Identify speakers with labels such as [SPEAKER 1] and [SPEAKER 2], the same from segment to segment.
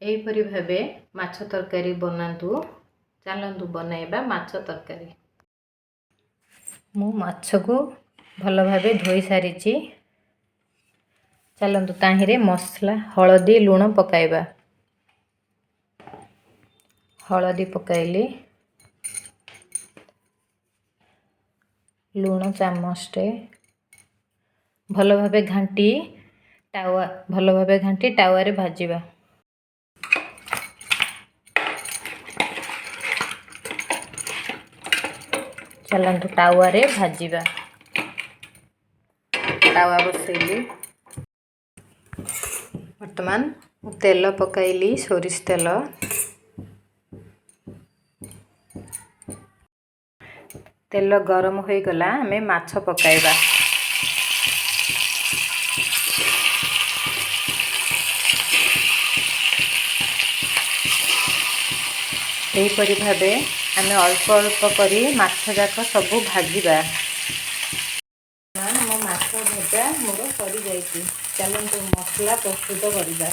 [SPEAKER 1] एहीपरि भावे माछ तरकारी बनातु। चलतु बनैबा माछ तरकारी। मु माछ को भल भावे धोई सारी। चलतु ताहिरे मसला हलदी लुण पकाइबा। हलदी पकाइली, लुण चामचटे भल भावे घांटी टावा रे भाजीबा। चलतु टावा रे भाजीबा। टावा बसैली, वर्तमान तेल पकाइली, सोरिष तेल। तेल गरम हो गला, आमे माछ पकाइबा। एहीपरि भावे आमे अल्प अल्प करी माछ जाक सबु भाजीबा। मो माछ भजा मोर सरी जाइछि। चलतु मसला प्रस्तुत करिबा।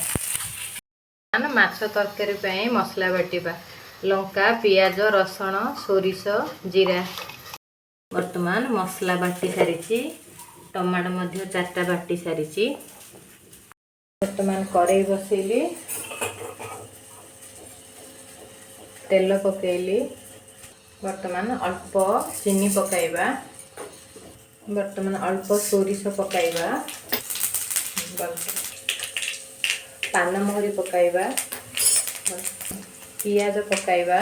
[SPEAKER 1] माछ तरकारी पई मसला बाटिबा। लंका पियाज रसुण सोरिष जीरा। वर्तमान मसला बाटी सारी। टमाटो मध्य 4टा बाटी सारी। वर्तमान कड़ाई बसैली, तेल पकाइली। वर्तमान अल्प चीनी पकाइबा। वर्तमान अल्प सोरिष पकाइबा। पानमहुरी पकाइबा। पियाज पकाइबा।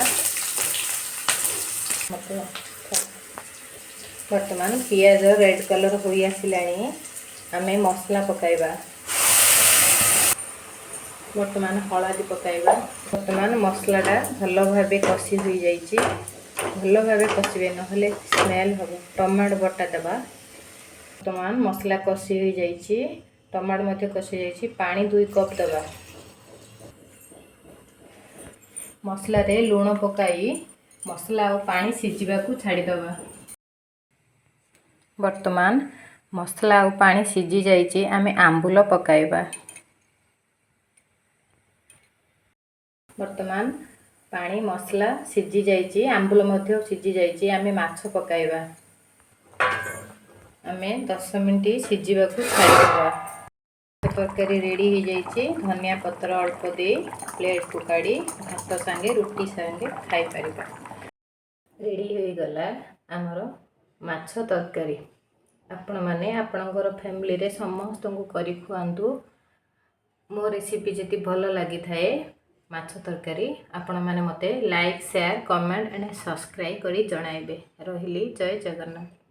[SPEAKER 1] वर्तमान पियाज रेड कलर हो आसिलानी, आमे मसला पकाइबा। वर्तमान हलदी पकाइबा। वर्तमान मसलाटा भल भावे कषि हो जाइछि। भल भावे कषिबे नहले स्मेल हबो। टमाटो बटा देबा। वर्तमान मसला कषि हो जाइछि। टमाटो मध्ये कषि जाइछि। पानी 2 कप देबा। मसला रे लूण पकाई मसला और पानी सिझिबा को छाड़ी देबा। वर्तमान मसला और पानी सिझी जाइछि। आमे आंबुल पकाइबा। वर्तमान पानी मसला सिझी जाइछि, आंबुल मध्ये सिझी जाइछि। आमे माछ पकाइबा। आमे 10 मिनिट सिझिबा को छाड़ी देबा। तरकारी रेडी हो जाइछि। धनिया पत्र अल्प दे प्लेट को काढ़ी भात संगे रोटी संगे खाई परिबा। रेडी हो गला हमर माछ तरकारी। आपण माने आपणकर फैमिली रे समस्त को करी खुआंतु। मो रेसिपी जति भल लागि थाए माछ तरकारी, आपण माने मते like share comment and subscribe करी जणाइबे। रहिली जय जगन्नाथ।